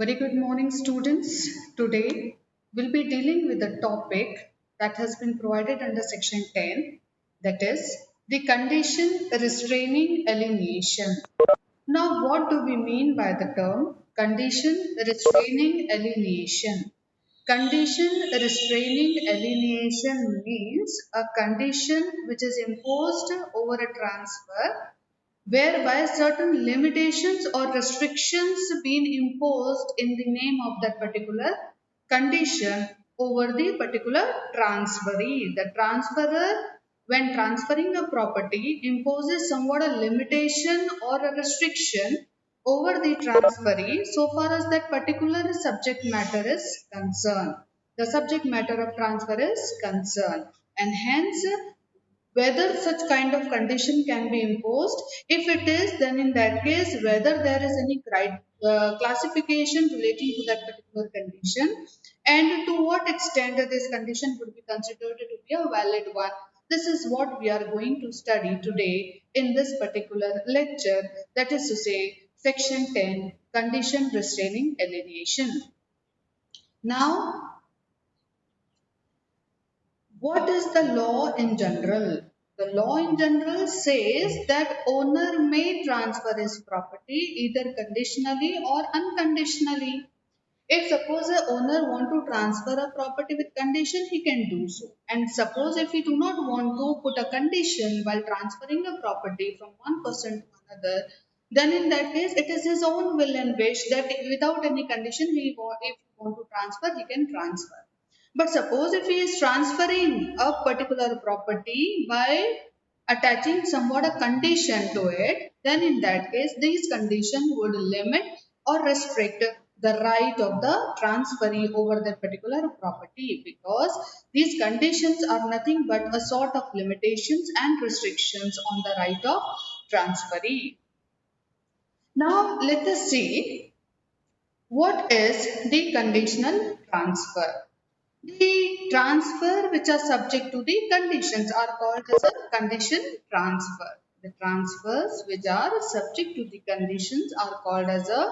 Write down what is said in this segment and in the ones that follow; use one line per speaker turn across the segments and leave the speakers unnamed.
Very good morning, students. Today we'll be dealing with a topic that has been provided under section 10, that is the condition restraining alienation. Now, what do we mean by the term condition restraining alienation? Condition restraining alienation means a condition which is imposed over a transfer whereby certain limitations or restrictions being imposed in the name of that particular condition over the particular transferee. The transferor, when transferring a property, imposes somewhat a limitation or a restriction over the transferee so far as that particular subject matter is concerned. The subject matter of transfer is concerned, and hence whether such kind of condition can be imposed. If it is, then in that case, whether there is any classification relating to that particular condition, and to what extent this condition would be considered to be a valid one. This is what we are going to study today in this particular lecture, that is to say, section 10, condition restraining alienation. Now, what is the law in general? The law in general says that owner may transfer his property either conditionally or unconditionally. If suppose a owner want to transfer a property with condition, he can do so. And suppose if he do not want to put a condition while transferring a property from one person to another, then in that case it is his own will and wish that without any condition if he want to transfer, he can transfer. But suppose if he is transferring a particular property by attaching somewhat a condition to it, then in that case these conditions would limit or restrict the right of the transferee over that particular property, because these conditions are nothing but a sort of limitations and restrictions on the right of transferee. Now let us see what is the conditional transfer. The transfer which are subject to the conditions are called as a condition transfer. The transfers which are subject to the conditions are called as a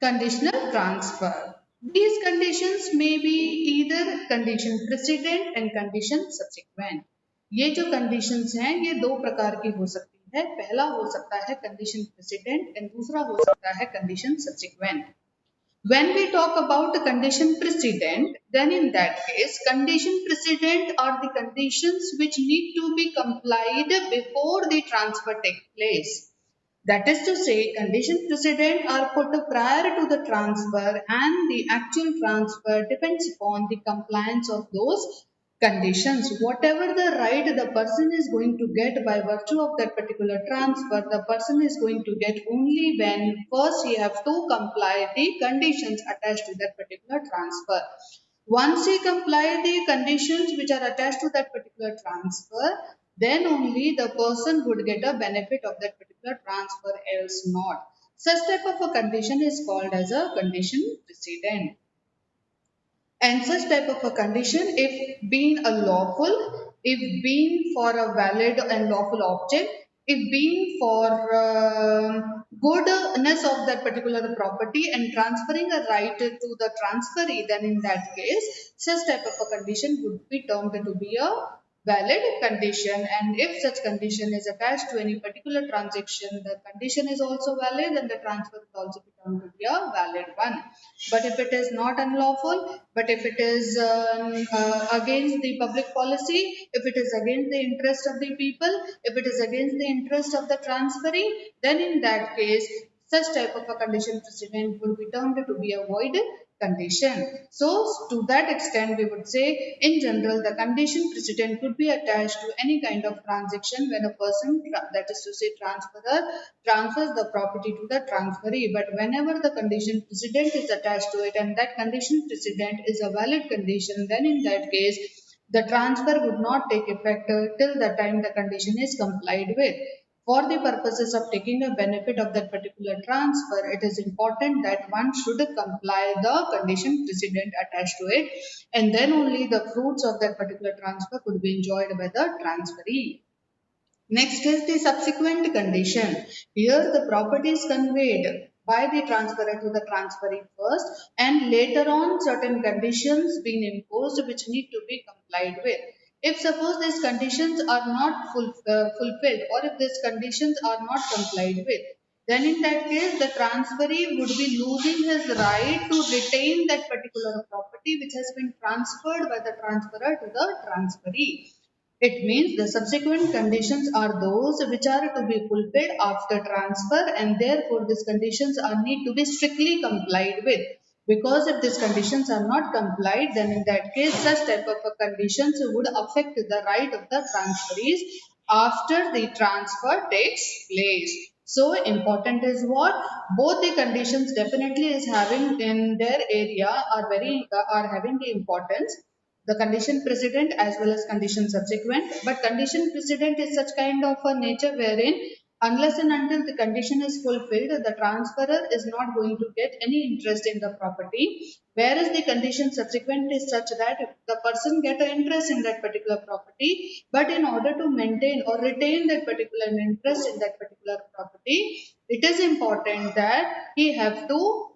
conditional transfer. These conditions may be either condition precedent and condition subsequent. ये जो conditions हैं ये दो प्रकार की हो सकती है. पहला हो सकता है condition precedent and दूसरा हो सकता है condition subsequent. When we talk about the condition precedent, then in that case, condition precedent are the conditions which need to be complied before the transfer takes place. That is to say, condition precedent are put prior to the transfer, and the actual transfer depends upon the compliance of those conditions. Whatever the right the person is going to get by virtue of that particular transfer, the person is going to get only when first he have to comply the conditions attached to that particular transfer. Once he comply the conditions which are attached to that particular transfer, then only the person would get a benefit of that particular transfer, else not. Such type of a condition is called as a condition precedent. And such type of a condition, if being a lawful, if being for a valid and lawful object, if being for goodness of that particular property and transferring a right to the transferee, then in that case, such type of a condition would be termed to be a valid condition. And if such condition is attached to any particular transaction, the condition is also valid and the transfer will also be termed to be a valid one. But if it is not unlawful, but if it is against the public policy, if it is against the interest of the people, if it is against the interest of the transferee, then in that case, such type of a condition precedent will be termed to be a void condition. So, to that extent, we would say, in general, the condition precedent could be attached to any kind of transaction when a person, that is to say, transferor, transfers the property to the transferee. But whenever the condition precedent is attached to it and that condition precedent is a valid condition, then in that case, the transfer would not take effect till the time the condition is complied with. For the purposes of taking a benefit of that particular transfer, it is important that one should comply the condition precedent attached to it, and then only the fruits of that particular transfer could be enjoyed by the transferee. Next is the subsequent condition. Here the property is conveyed by the transferor to the transferee first, and later on certain conditions being imposed which need to be complied with. If suppose these conditions are not fulfilled, or if these conditions are not complied with, then in that case the transferee would be losing his right to retain that particular property which has been transferred by the transferor to the transferee. It means the subsequent conditions are those which are to be fulfilled after transfer, and therefore these conditions are need to be strictly complied with. Because if these conditions are not complied, then in that case such type of conditions would affect the right of the transferees after the transfer takes place. So important is what both the conditions definitely is having in their area are having the importance, the condition precedent as well as condition subsequent. But condition precedent is such kind of a nature wherein unless and until the condition is fulfilled, the transferor is not going to get any interest in the property. Whereas the condition subsequent is such that the person get an interest in that particular property, but in order to maintain or retain that particular interest in that particular property, it is important that he have to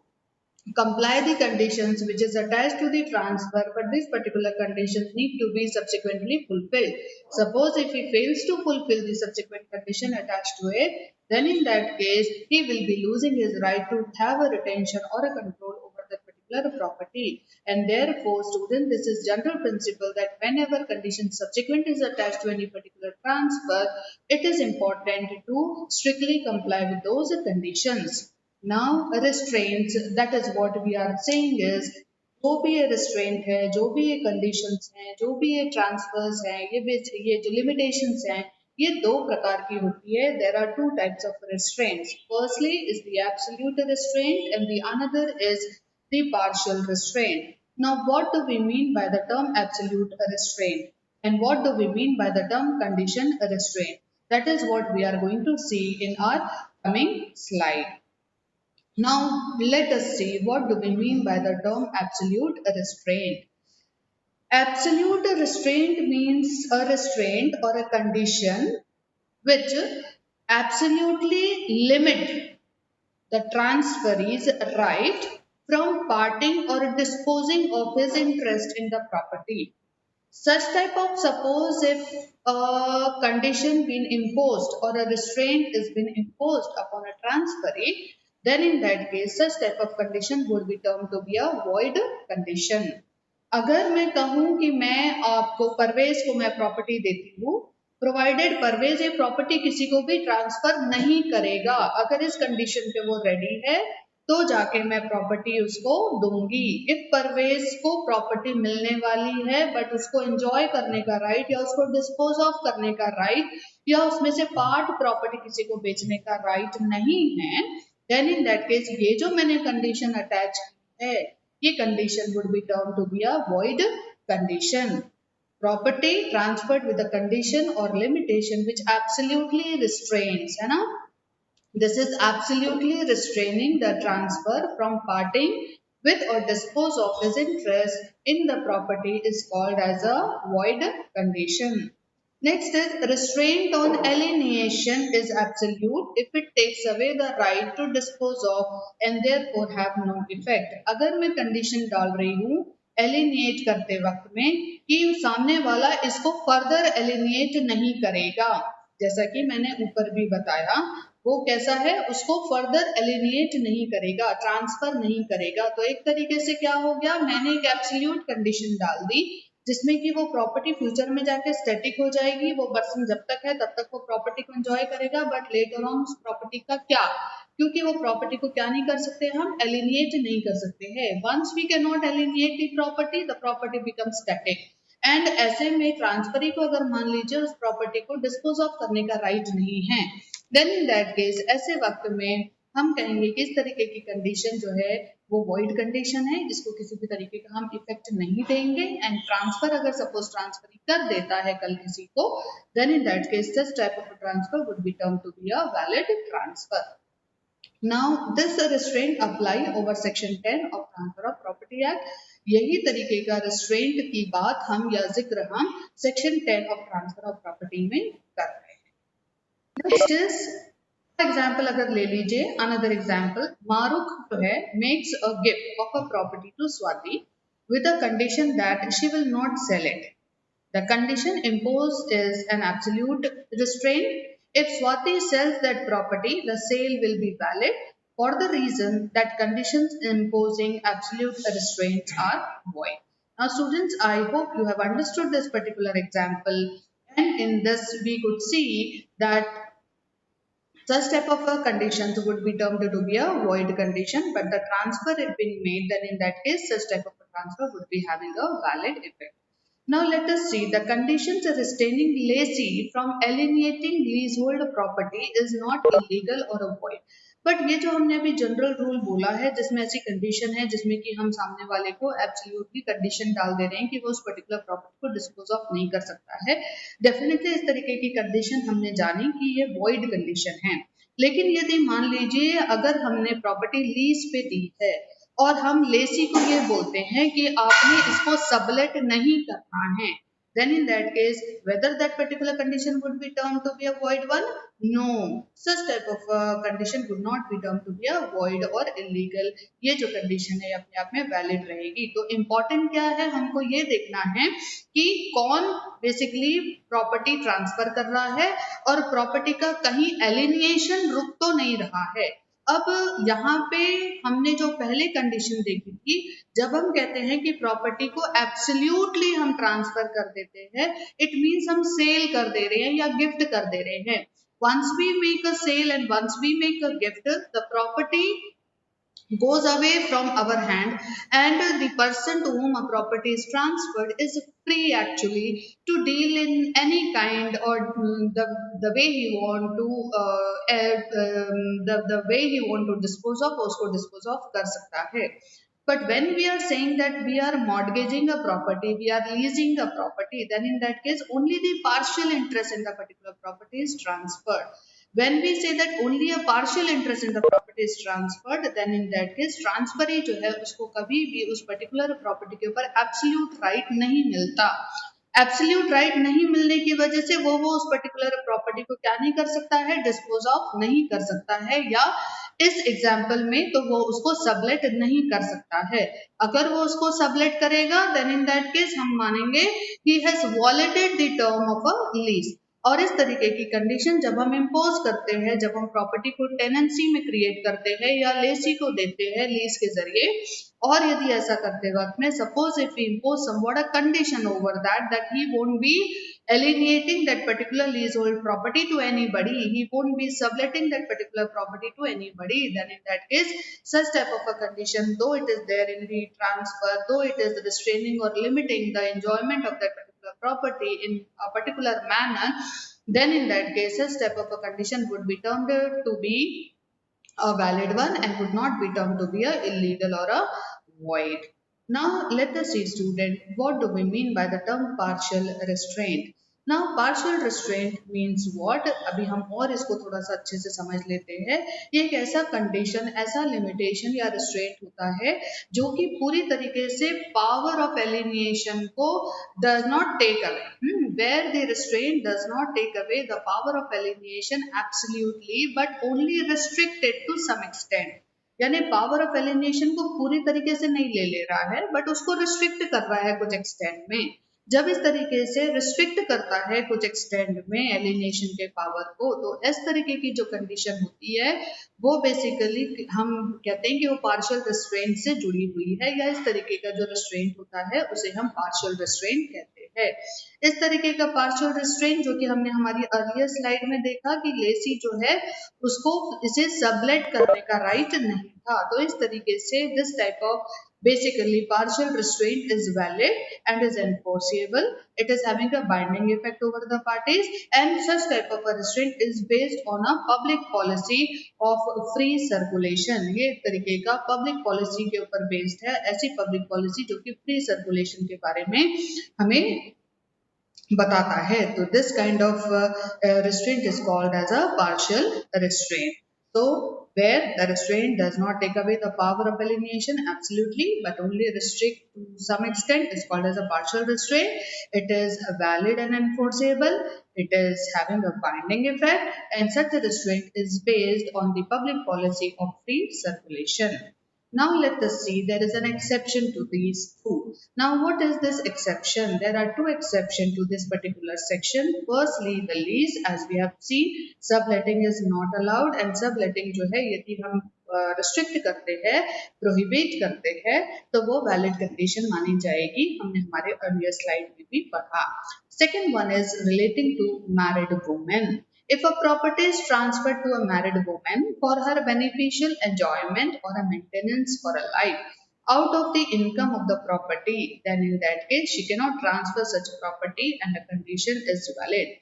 comply the conditions which is attached to the transfer, but these particular conditions need to be subsequently fulfilled. Suppose if he fails to fulfill the subsequent condition attached to it, then in that case he will be losing his right to have a retention or a control over that particular property. And therefore student, this is general principle that whenever condition subsequent is attached to any particular transfer, it is important to strictly comply with those conditions. Now restraints, that is what we are saying is जो भी ये restraint है, जो भी ये conditions हैं, जो भी ये transfers हैं, ये जो limitations हैं, ये दो प्रकार की होती है. There are two types of restraints. Firstly is the absolute restraint and the another is the partial restraint. Now what do we mean by the term absolute restraint and what do we mean by the term condition restraint? That is what we are going to see in our coming slide. Now let us see what do we mean by the term absolute restraint. Absolute restraint means a restraint or a condition which absolutely limit the transferee's right from parting or disposing of his interest in the property. Such type of, suppose if a condition been imposed or a restraint is been imposed upon a transferee, then in that case such type of condition would be termed to be a void condition. अगर मैं कहूँ कि मैं आपको परवेज को मैं property देती हूँ, प्रोवाइडेड परवेज ये प्रॉपर्टी किसी को भी ट्रांसफर नहीं करेगा, अगर इस कंडीशन पे वो रेडी है तो जाके मैं प्रॉपर्टी उसको दूंगी. इफ परवेज को प्रॉपर्टी मिलने वाली है बट उसको एंजॉय करने का राइट या उसको डिस्पोज ऑफ करने का राइट या उसमें से पार्ट प्रॉपर्टी किसी को बेचने का राइट नहीं है, देन इन दैट केस ये जो मैंने कंडीशन अटैच की है, ये condition would be term to be a void condition. Property transferred with a condition or limitation which absolutely restrains, है ना. This is absolutely restraining the transfer from parting with or dispose of his interest in the property is called as a void condition. Next is restraint on alienation is absolute if it takes away the right to dispose of and therefore have no effect. अगर मैं condition डाल रही हूँ alienate करते वक्त में कि सामने वाला इसको further alienate नहीं करेगा, जैसा कि मैंने ऊपर भी बताया, वो कैसा है, उसको फर्दर एलिनेट नहीं करेगा, ट्रांसफर नहीं करेगा. तो एक तरीके से क्या हो गया, मैंने एक एब्सोल्यूट कंडीशन डाल दी जिसमें कि वो प्रॉपर्टी फ्यूचर में जाके स्टैटिक हो जाएगी, वो पर्सन जब तक है तब तक वो प्रॉपर्टी को एंजॉय करेगा, बट लेटर ऑन उस प्रॉपर्टी का क्या, क्योंकि वो प्रॉपर्टी को क्या नहीं कर सकते, हम एलिनेट नहीं कर सकते हैं. Once we can not alienate the property become static. And ऐसे में ट्रांसफरी को अगर मान लीजिए उस प्रॉपर्टी को डिस्पोज ऑफ करने का राइट नहीं है, देन इन दैट केस ऐसे वक्त में हम कहेंगे कि इस तरीके की कंडीशन जो है वो वॉइड कंडीशन है, इसको किसी भी तरीके का हम इफेक्ट नहीं देंगे. एंड ट्रांसफर अगर सपोज ट्रांसफर कर देता है कल किसी को, then in that case this type of transfer would be term to be a valid transfer. Now this restraint apply over section 10 of transfer of property act. यही तरीके का रिस्ट्रेंट की बात हम या जिक्र हम section 10 of transfer of property में कर रहे हैं. Next is एग्जाम्पल अगर ले लीजिए, अनदर एग्जाम्पल, मारुख जो है makes a gift of a property to Swati with a condition that she will not sell it. The condition imposed is an absolute restraint. If Swati sells that property, the sale will be valid for the reason that conditions imposing absolute restraints are void. Now, students, I hope you have understood this particular example, and in this, we could see that such type of conditions would be termed to be a void condition, but the transfer it being made, then in that case, such type of a transfer would be having a valid effect. Now let us see the conditions restraining lessee from alienating leasehold property is not illegal or a void. But ये जो हमने अभी general rule बोला है जिसमें ऐसी condition है जिसमें कि हम सामने वाले को एब्सोल्युटली कंडीशन डाल दे रहे हैं कि वो उस पर्टिकुलर प्रॉपर्टी को डिस्पोज ऑफ नहीं कर सकता है, डेफिनेटली इस तरीके की कंडीशन हमने जानी कि ये वॉइड कंडीशन है। लेकिन यदि मान लीजिए अगर हमने प्रॉपर्टी लीज पे दी है और हम लेसी को ये बोलते हैं कि आपने इसको सबलेट नहीं करना है, then in that case whether that particular condition would be termed to be a void one, no, such type of condition would not be termed to be a void or illegal. ये जो condition है अपने आप में valid रहेगी। तो important क्या है, हमको ये देखना है कि कौन बेसिकली प्रॉपर्टी ट्रांसफर कर रहा है और प्रॉपर्टी का कहीं एलिनिएशन रुक तो नहीं रहा है। अब यहाँ पे हमने जो पहले कंडीशन देखी थी, जब हम कहते हैं कि प्रॉपर्टी को एब्सोल्युटली हम ट्रांसफर कर देते हैं, इट मीन्स हम सेल कर दे रहे हैं या गिफ्ट कर दे रहे हैं। Once we make a sale and once we make a gift, the property goes away from our hand, and the person to whom a property is transferred is free actually to deal in any kind or the way he want to the way he want to dispose of उसको dispose of कर सकता है। But when we are saying that we are mortgaging a property, we are leasing a property, then in that case only the partial interest in the particular property is transferred. When we say that only a partial interest in the property is transferred, then in that case transferee जो है उसको कभी भी उस particular property के ऊपर absolute right नहीं मिलता। एब्सोल्यूट राइट नहीं मिलने की वजह से वो उस पर्टिकुलर प्रॉपर्टी को क्या नहीं कर सकता है, डिस्पोज ऑफ नहीं कर सकता है, या इस एग्जाम्पल में तो वो उसको सबलेट नहीं कर सकता है। अगर वो उसको सबलेट करेगा देन इन दैट केस हम मानेंगे he has वॉलेटेड the term of a lease. और इस तरीके की कंडीशन जब हम इम्पोज करते हैं, जब हम प्रॉपर्टी को टेनेंसी में क्रिएट करते हैं या लेसी को देते हैं लीज के जरिए, और यदि ऐसा करते वक्त में suppose if we impose somewhat a condition over that he won't be alienating that particular leasehold property to anybody, he won't be subletting that particular property to anybody, then in that case such type of a condition, though it is there in the transfer, though it is restraining or limiting the enjoyment of that particular property in a particular manner, then in that case such type of a condition would be termed to be a valid one and would not be termed to be a illegal or a void. Now let us see student, what do we mean by the term partial restraint? Now partial restraint means what? अभी हम और इसको थोड़ा सा अच्छे से समझ लेते हैं। ये एक ऐसा कंडीशन, ऐसा लिमिटेशन या रिस्ट्रेंट होता है जो कि पूरी तरीके से पावर ऑफ एलिनिएशन को does not take away, where the restraint does not take away the power of alienation absolutely but only restrict it to some extent। यानी पावर ऑफ एलिनेशन को पूरी तरीके से नहीं ले रहा है बट उसको रिस्ट्रिक्ट कर रहा है कुछ एक्सटेंड में। जब इस तरीके से रिस्ट्रिक्ट करता है कुछ एक्सटेंड में एलिनेशन के पावर को, तो इस तरीके की जो कंडीशन होती है वो बेसिकली हम कहते हैं कि वो पार्शियल रिस्ट्रेंट से जुड़ी हुई है, या इस तरीके का जो रिस्ट्रेंट होता है उसे हम पार्शियल रिस्ट्रेंट कहते हैं। इस तरीके का पार्शियल रिस्ट्रेंट जो कि हमने हमारी अर्लियर स्लाइड में देखा कि लेसी जो है उसको इसे सबलेट करने का राइट नहीं था, तो इस तरीके से this type of basically partial restraint is valid and is enforceable. It is having a binding effect over the parties, and such type of a restraint is based on a public policy of free circulation. ये एक तरीके का public policy के ऊपर based है, ऐसी public policy जो कि free circulation के बारे में हमें बताता है। तो this kind of restraint is called as a partial restraint. So where the restraint does not take away the power of alienation absolutely, but only restrict to some extent, is called as a partial restraint. It is valid and enforceable. It is having a binding effect, and such a restraint is based on the public policy of free circulation. Now let us see, there is an exception to these two. Now what is this exception? There are two exceptions to this particular section. Firstly, the lease, as we have seen, subletting is not allowed, and subletting जो है यदि हम restrict करते हैं, prohibit करते हैं, तो वो valid condition मानी जाएगी. हमने हमारे earlier slide में भी पढ़ा. Second one is relating to married women. If a property is transferred to a married woman for her beneficial enjoyment or a maintenance for a life out of the income of the property, then in that case she cannot transfer such property and the condition is valid.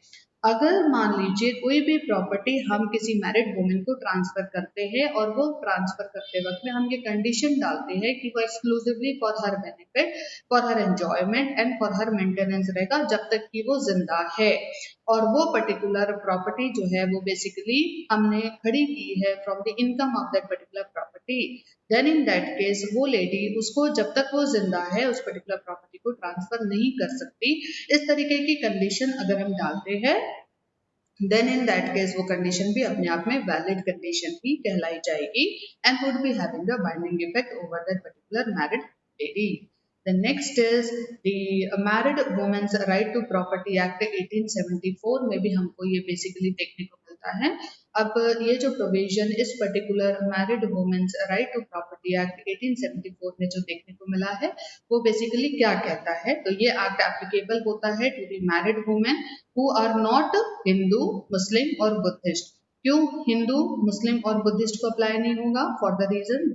अगर मान लीजिए कोई भी property हम किसी married women को transfer करते हैं और वो ट्रांसफर करते वक्त में हम ये कंडीशन डालते हैं कि वो exclusively for her benefit, for her enjoyment and for her maintenance रहेगा जब तक कि वो जिंदा है, और वो पर्टिकुलर प्रॉपर्टी जो है वो बेसिकली हमने खड़ी की है from the income of that particular property, then in that case वो लेडी उसको जब तक वो जिंदा है उस पर्टिकुलर प्रॉपर्टी को ट्रांसफर नहीं कर सकती. इस तरीके की कंडीशन अगर हम डालते हैं, देन इन दैट केस वो कंडीशन भी अपने आप में वैलिड कंडीशन ही कहलाई जाएगी and would be having a binding effect over that particular married lady. The next is the Married Women's Right to Property Act 1874 में भी हमको ये बेसिकली देखने को मिलता है. अब ये जो प्रोविजन इस particular married women's right to property act 1874 में जो देखने को मिला है वो बेसिकली क्या कहता है, तो ये एक्ट एप्लीकेबल होता है to the married women who are not Hindu, Muslim और बुद्धिस्ट. क्यों हिंदू, मुस्लिम और बुद्धिस्ट को अप्लाई नहीं होगा? For the reason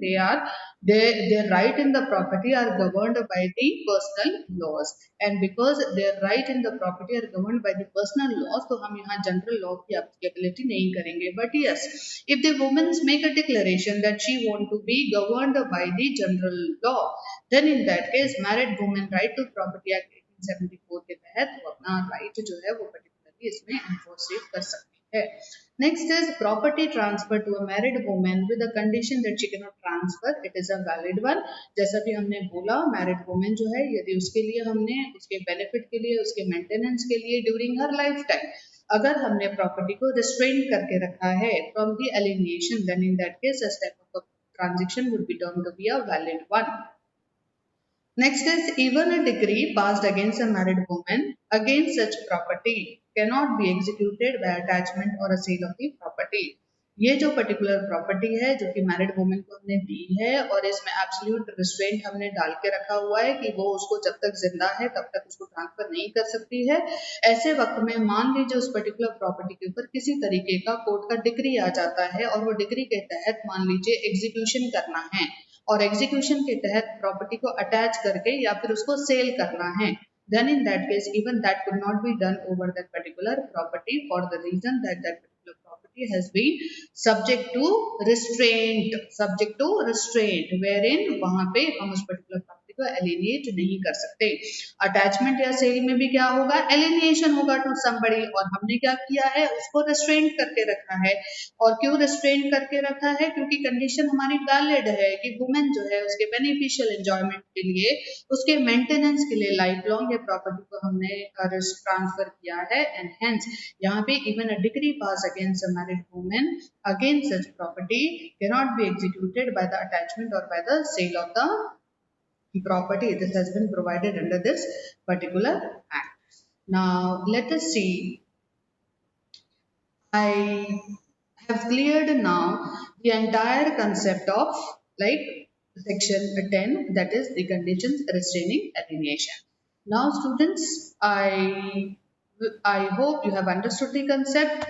their right in the property are governed by the personal laws, and because their right in the property are governed by the personal laws, तो हम यहाँ general law की applicability नहीं करेंगे. But yes, if the women make a declaration that she want to be governed by the general law, then in that case married women right to property act 1874 के तहत वो अपना right जो है वो particularly इसमें enforce कर सकती है. Next is property transfer to a married woman with a condition that she cannot transfer. It is a valid one. जैसा भी हमने बोला, married woman जो है यदि उसके लिए हमने उसके benefit के लिए, उसके maintenance के लिए during her lifetime अगर हमने property को restrain करके रखा है from the alienation, then in that case such type of transaction would be termed to be a valid one. Next is even a decree passed against a married woman against such property cannot be executed by attachment or a sale of the property. ये जो particular property है जो कि married women को हमने दी है और इसमें एब्सोल्यूट रिस्ट्रेंट हमने डाल के रखा हुआ है कि वो उसको जब तक जिंदा है तब तक उसको ट्रांसफर नहीं कर सकती है. ऐसे वक्त में मान लीजिए उस पर्टिकुलर प्रॉपर्टी के ऊपर किसी तरीके का कोर्ट का डिक्री आ जाता है और वो डिक्री के तहत मान लीजिए एग्जीक्यूशन करना है और एग्जीक्यूशन के तहत प्रॉपर्टी को अटैच करके या फिर उसको सेल करना है, then in that case even that could not be done over that particular property for the reason that that particular property has been subject to restraint wherein वहां पे हम उस particular property को alienate नहीं कर सकते. अटैचमेंट या cell में भी क्या होगा? एलिनिएशन होगा टू somebody, और हमने क्या किया है? उसको restraint करके रखा है. और क्यों restraint करके रखा है? क्योंकि कंडीशन हमारी वैलिड है कि वुमेन जो है उसके बेनिफिशियल एंजॉयमेंट के लिए, उसके मेंटेनेंस के लिए लाइफ लॉन्ग ये प्रॉपर्टी को हमने ट्रांसफर किया है, एंड हेंस यहाँ पे even a decree pass against a married women against such property cannot be executed by the attachment और by the sale of the property. This has been provided under this particular act. Now let us see. I have cleared now the entire concept of like section 10, that is the conditions restraining alienation. Now students, I hope you have understood the concept.